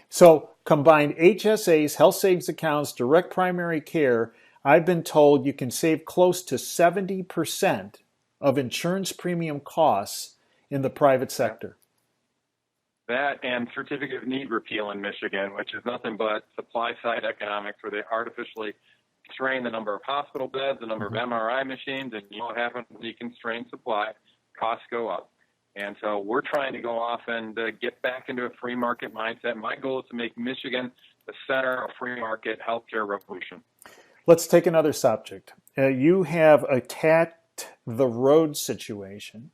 So combine HSAs, health savings accounts, direct primary care. I've been told you can save close to 70% of insurance premium costs in the private Yeah. sector. That and certificate of need repeal in Michigan, which is nothing but supply side economics, where they artificially constrain the number of hospital beds, the number of MRI machines, and you know what happens when you constrain supply? Costs go up. And so we're trying to go off and get back into a free market mindset. My goal is to make Michigan the center of free market healthcare revolution. Let's take another subject. You have attacked the road situation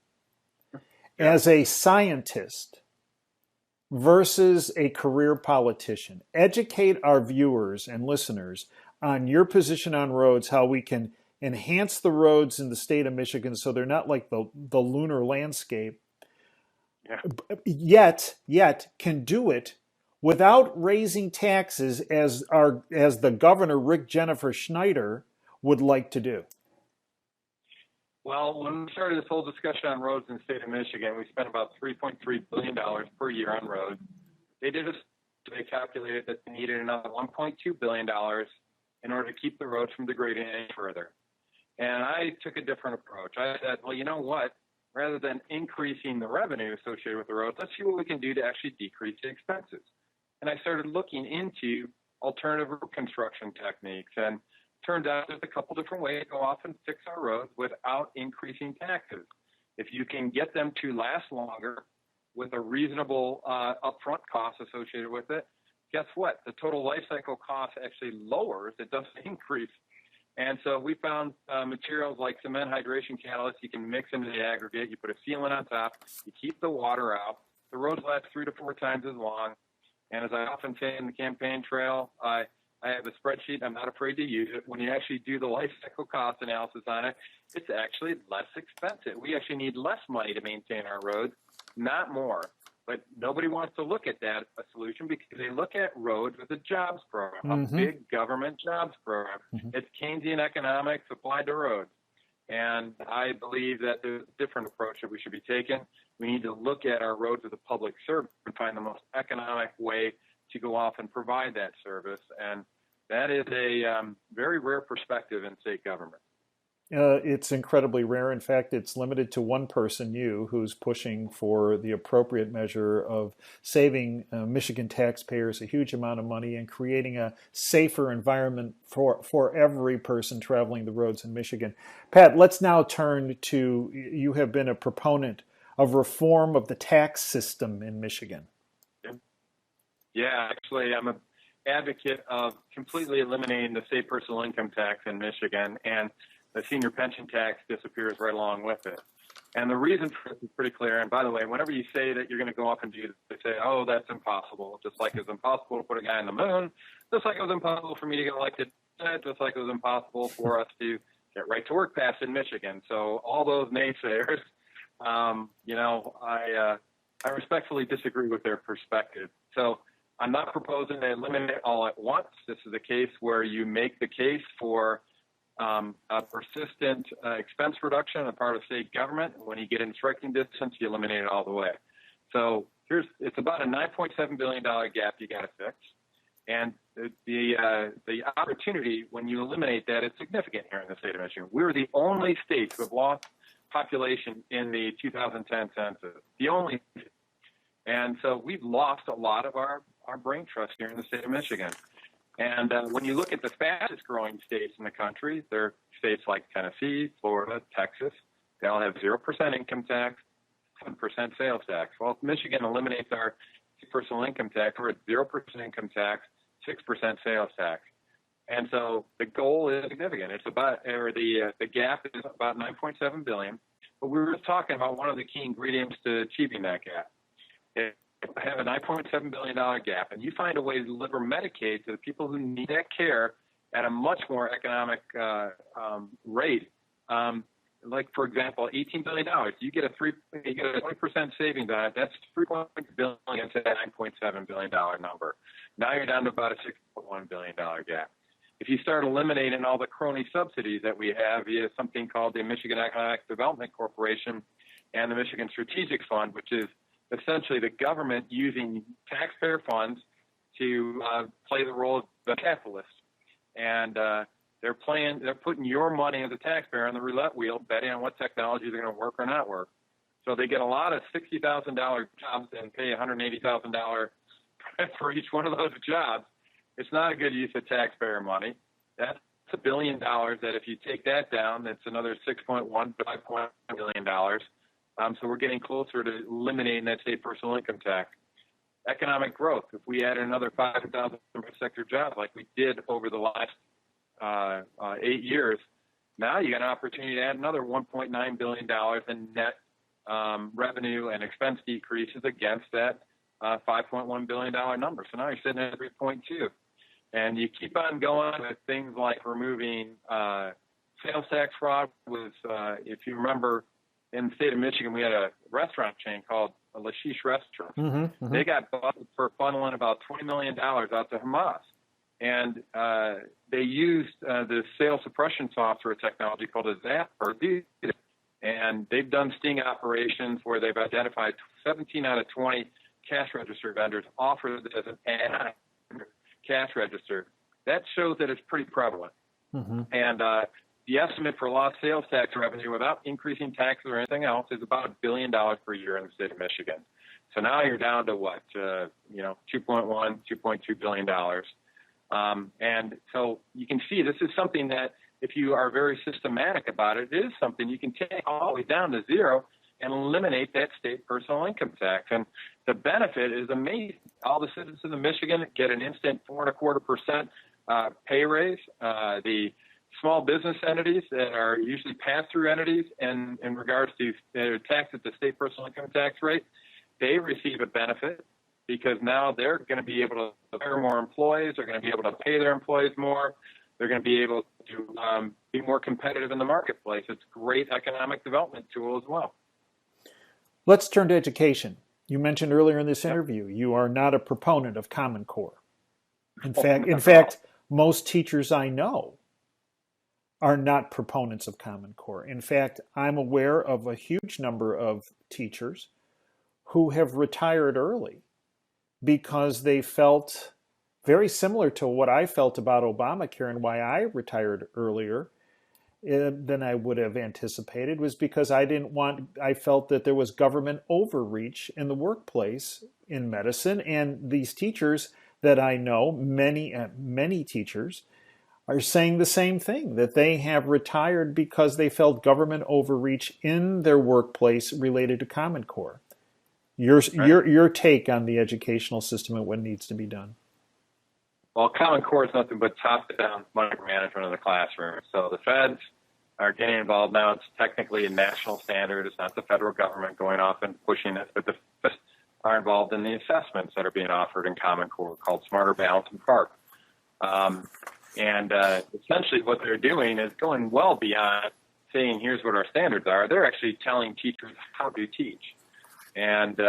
Yeah. as a scientist versus a career politician. Educate our viewers and listeners on your position on roads, how we can enhance the roads in the state of Michigan so they're not like the lunar landscape, Yeah. yet can do it without raising taxes as the governor, Rick Jennifer Schneider, would like to do. Well, when we started this whole discussion on roads in the state of Michigan, we spent about $3.3 billion per year on roads. They calculated that they needed another $1.2 billion in order to keep the roads from degrading any further. And I took a different approach. I said, well, you know what? Rather than increasing the revenue associated with the roads, let's see what we can do to actually decrease the expenses. And I started looking into alternative road construction techniques, and turned out there's a couple different ways to go off and fix our roads without increasing taxes. If you can get them to last longer with a reasonable upfront cost associated with it, guess what? The total life cycle cost actually lowers. It doesn't increase. And so we found materials like cement hydration catalyst you can mix into the aggregate. You put a sealant on top. You keep the water out. The roads last 3 to 4 times as long. And as I often say in the campaign trail, I have a spreadsheet. I'm not afraid to use it. When you actually do the life cycle cost analysis on it, it's actually less expensive. We actually need less money to maintain our roads, not more. But nobody wants to look at that a solution because they look at roads as a jobs program, a big government jobs program. It's Keynesian economics applied to roads. And I believe that there's a different approach that we should be taking. We need to look at our roads as a public service and find the most economic way to go off and provide that service. And that is a very rare perspective in state government. It's incredibly rare. In fact, it's limited to one person, you, who's pushing for the appropriate measure of saving Michigan taxpayers a huge amount of money and creating a safer environment for every person traveling the roads in Michigan. Pat, let's now turn to, you have been a proponent of reform of the tax system in Michigan. Yeah, actually, I'm an advocate of completely eliminating the state personal income tax in Michigan, and the senior pension tax disappears right along with it. And the reason for this is pretty clear. And by the way, whenever you say that you're going to go off and do this, they say, oh, that's impossible. Just like it's impossible to put a guy on the moon, just like it was impossible for me to get elected, just like it was impossible for us to get right to work passed in Michigan. So all those naysayers, I respectfully disagree with their perspective. So I'm not proposing to eliminate it all at once. This is a case where you make the case for a persistent expense reduction on the part of state government. When you get in striking distance, you eliminate it all the way. So it's about a $9.7 billion gap you got to fix. And the opportunity when you eliminate that is significant here in the state of Michigan. We were the only state to have lost population in the 2010 census, the only. And so we've lost a lot of our brain trust here in the state of Michigan. And when you look at the fastest growing states in the country, they're states like Tennessee, Florida, Texas. They all have 0% income tax, 7% sales tax. Well, if Michigan eliminates our personal income tax, we're at 0% income tax, 6% sales tax. And so the goal is significant. It's about, or the gap is about $9.7 billion. But we were just talking about one of the key ingredients to achieving that gap. Have a $9.7 billion gap, and you find a way to deliver Medicaid to the people who need that care at a much more economic rate. Like, for example, $18 billion. You get a 20% savings on it. That's $3.6 billion to that $9.7 billion number. Now you're down to about a $6.1 billion gap. If you start eliminating all the crony subsidies that we have via something called the Michigan Economic Development Corporation and the Michigan Strategic Fund, which is essentially the government using taxpayer funds to play the role of the capitalist. And they're putting your money as a taxpayer on the roulette wheel, betting on what technologies are going to work or not work. So they get a lot of $60,000 jobs and pay $180,000 for each one of those jobs. It's not a good use of taxpayer money. That's $1 billion that if you take that down, that's another $5.1 billion. So we're getting closer to eliminating that state personal income tax. Economic growth. If we add another 5,000 sector jobs like we did over the last 8 years, now you got an opportunity to add another $1.9 billion in net revenue and expense decreases against that $5.1 billion number. So now you're sitting at 3.2. And you keep on going with things like removing sales tax fraud. If you remember, in the state of Michigan, we had a restaurant chain called Lashish Restaurant. Mm-hmm. They got busted for funneling about $20 million out to Hamas. And they used the sales suppression software technology called a ZAP or and they've done sting operations where they've identified 17 out of 20 cash register vendors offer this as an add-on cash register. That shows that it's pretty prevalent. Mm-hmm. And the estimate for lost sales tax revenue without increasing taxes or anything else is about $1 billion per year in the state of Michigan. So now you're down to what, $2.2 billion. And so you can see this is something that if you are very systematic about it, it is something you can take all the way down to zero and eliminate that state personal income tax. And the benefit is amazing. All the citizens of Michigan get an instant 4.25% pay raise. The small business entities that are usually pass-through entities and in regards to their tax at the state personal income tax rate, they receive a benefit because now they're going to be able to hire more employees. They're going to be able to pay their employees more. They're going to be able to be more competitive in the marketplace. It's a great economic development tool as well. Let's turn to education. You mentioned earlier in this interview, you are not a proponent of Common Core. In fact, most teachers I know are not proponents of Common Core. In fact, I'm aware of a huge number of teachers who have retired early because they felt very similar to what I felt about Obamacare and why I retired earlier than I would have anticipated was because I felt that there was government overreach in the workplace in medicine. And these teachers that I know, many teachers, are saying the same thing, that they have retired because they felt government overreach in their workplace related to Common Core. Your take on the educational system and what needs to be done. Well, Common Core is nothing but top-down micromanagement of the classroom. So the feds are getting involved now. It's technically a national standard. It's not the federal government going off and pushing it, but the feds are involved in the assessments that are being offered in Common Core called Smarter, Balance, and PARC. Essentially what they're doing is going well beyond saying, here's what our standards are. They're actually telling teachers how to teach. And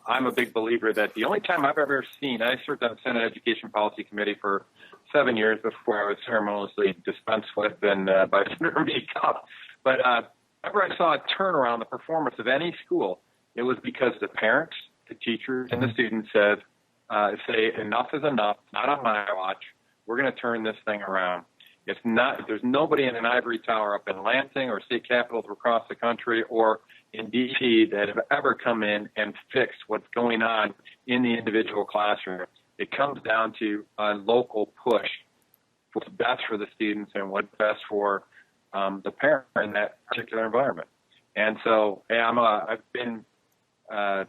I'm a big believer that the only time I've ever seen, I served on the Senate Education Policy Committee for 7 years before I was ceremoniously dispensed with by Senator Meekoff. But whenever I saw a turnaround the performance of any school, it was because the parents, the teachers, and the students say enough is enough, not on my watch. We're going to turn this thing around. It's not. There's nobody in an ivory tower up in Lansing or state capitals across the country or in D.C. that have ever come in and fixed what's going on in the individual classroom. It comes down to a local push, what's best for the students and what's best for the parent in that particular environment. And so I've been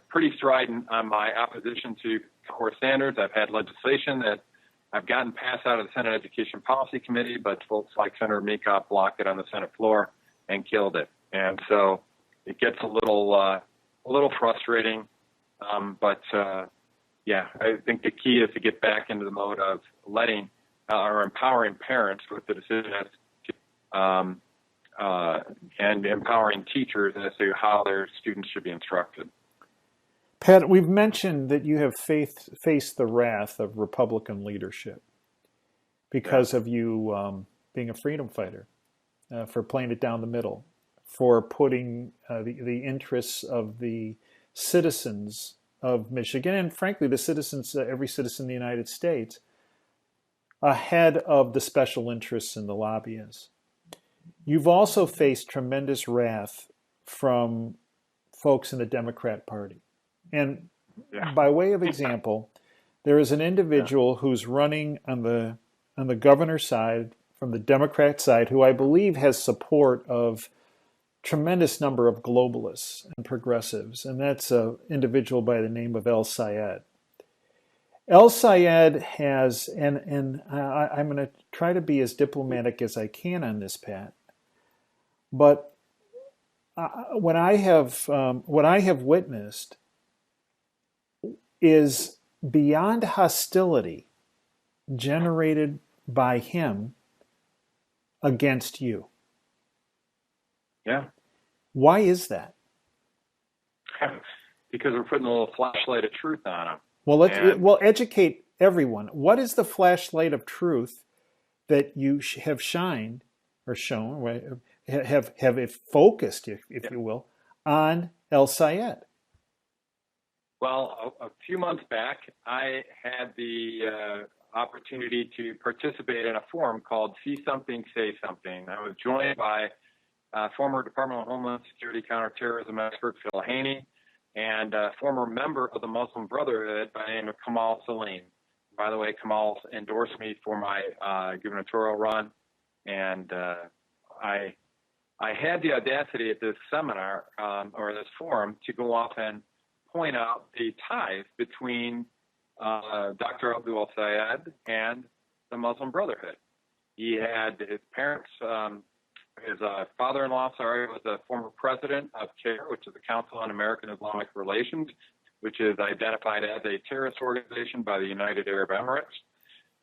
pretty strident on my opposition to core standards. I've had legislation that I've gotten passed out of the Senate Education Policy Committee, but folks like Senator Meekoff blocked it on the Senate floor and killed it. And so it gets a little frustrating. I think the key is to get back into the mode of letting or empowering parents with the decisions and empowering teachers as to how their students should be instructed. Pat, we've mentioned that you have faced the wrath of Republican leadership because of you being a freedom fighter, for playing it down the middle, for putting the interests of the citizens of Michigan, and frankly, the citizens, every citizen in the United States, ahead of the special interests and the lobbyists. You've also faced tremendous wrath from folks in the Democrat Party. And by way of example, there is an individual who's running on the governor's side, from the Democrat side, who I believe has support of tremendous number of globalists and progressives, and that's an individual by the name of Heilh. Heilh has, and I'm going to try to be as diplomatic as I can on this, Pat, but what I have witnessed is beyond hostility generated by him against you. Yeah. Why is that? Because we're putting a little flashlight of truth on them. Well, educate everyone. What is the flashlight of truth that you have shined or shown, have it focused, if you will, on Heilh? Well, a few months back, I had the opportunity to participate in a forum called See Something, Say Something. I was joined by former Department of Homeland Security counterterrorism expert Healh, and a former member of the Muslim Brotherhood by the name of Kamal Salim. By the way, Kamal endorsed me for my gubernatorial run, and I had the audacity at this seminar or this forum to go off and point out the ties between Dr. Abdul Sayed and the Muslim Brotherhood. He had his parents, his father-in-law, was a former president of CAIR, which is the Council on American Islamic Relations, which is identified as a terrorist organization by the United Arab Emirates.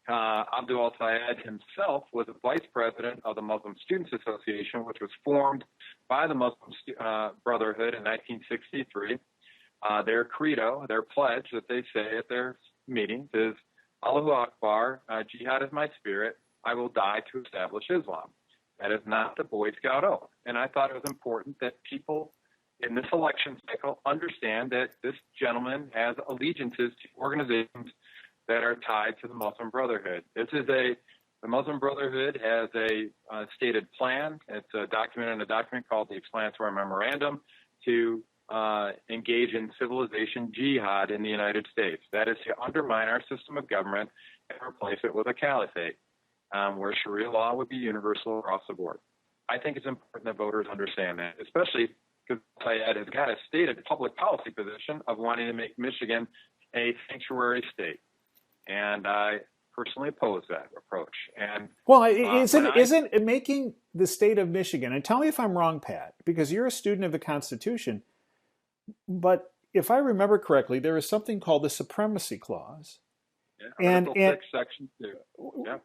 Abdul Sayed himself was a vice president of the Muslim Students Association, which was formed by the Muslim Brotherhood in 1963. Their credo, their pledge that they say at their meetings is, Allahu Akbar, jihad is my spirit, I will die to establish Islam. That is not the Boy Scout oath. And I thought it was important that people in this election cycle understand that this gentleman has allegiances to organizations that are tied to the Muslim Brotherhood. The Muslim Brotherhood has a stated plan. It's documented in a document called the Explanatory Memorandum to engage in civilization jihad in the United States. That is to undermine our system of government and replace it with a caliphate, where Sharia law would be universal across the board. I think it's important that voters understand that, especially because Sayed has got a stated public policy position of wanting to make Michigan a sanctuary state. And I personally oppose that approach. And isn't it making the state of Michigan, and tell me if I'm wrong, Pat, because you're a student of the Constitution, but if I remember correctly, there is something called the Supremacy Clause. Yeah, Article 6, Section 2. Yeah.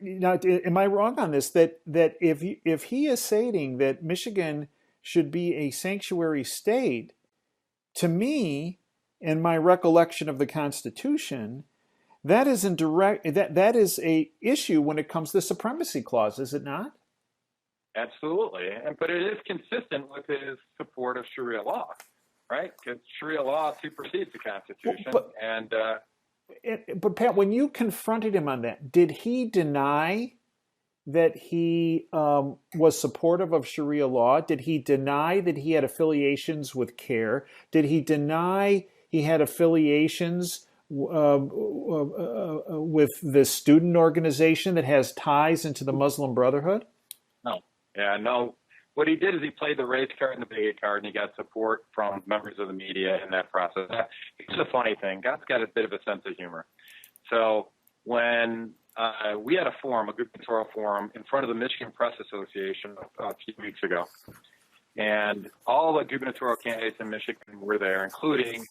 Now, am I wrong on this? That if he is stating that Michigan should be a sanctuary state, to me, in my recollection of the Constitution, that is that is a issue when it comes to the Supremacy Clause, is it not? Absolutely, but it is consistent with his support of Sharia law, right? Because Sharia law supersedes the Constitution, But Pat, when you confronted him on that, did he deny that he was supportive of Sharia law? Did he deny that he had affiliations with CAIR? Did he deny he had affiliations with the student organization that has ties into the Muslim Brotherhood? No. Yeah, no. What he did is he played the race card and the bigot card, and he got support from members of the media in that process. It's a funny thing. God's got a bit of a sense of humor. So when we had a gubernatorial forum in front of the Michigan Press Association a few weeks ago, and all the gubernatorial candidates in Michigan were there, including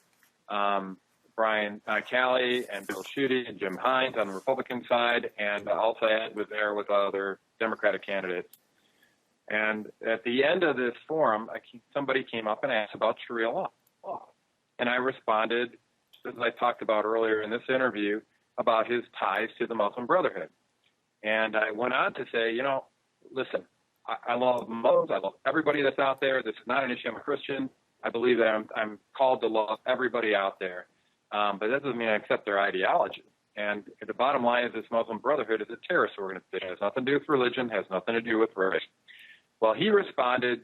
Brian Kelly and Bill Schuette and Jim Hines on the Republican side, and Al-Sayed was there with other Democratic candidates. And at the end of this forum, somebody came up and asked about Sharia law. And I responded, as I talked about earlier in this interview, about his ties to the Muslim Brotherhood. And I went on to say, listen, I love Muslims. I love everybody that's out there. This is not an issue. I'm a Christian. I believe that I'm called to love everybody out there, but that doesn't mean I accept their ideology. And the bottom line is this Muslim Brotherhood is a terrorist organization. It has nothing to do with religion, has nothing to do with race. Well, he responded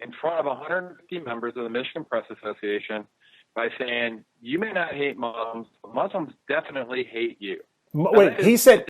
in front of 150 members of the Michigan Press Association by saying, you may not hate Muslims, but Muslims definitely hate you. Wait, he said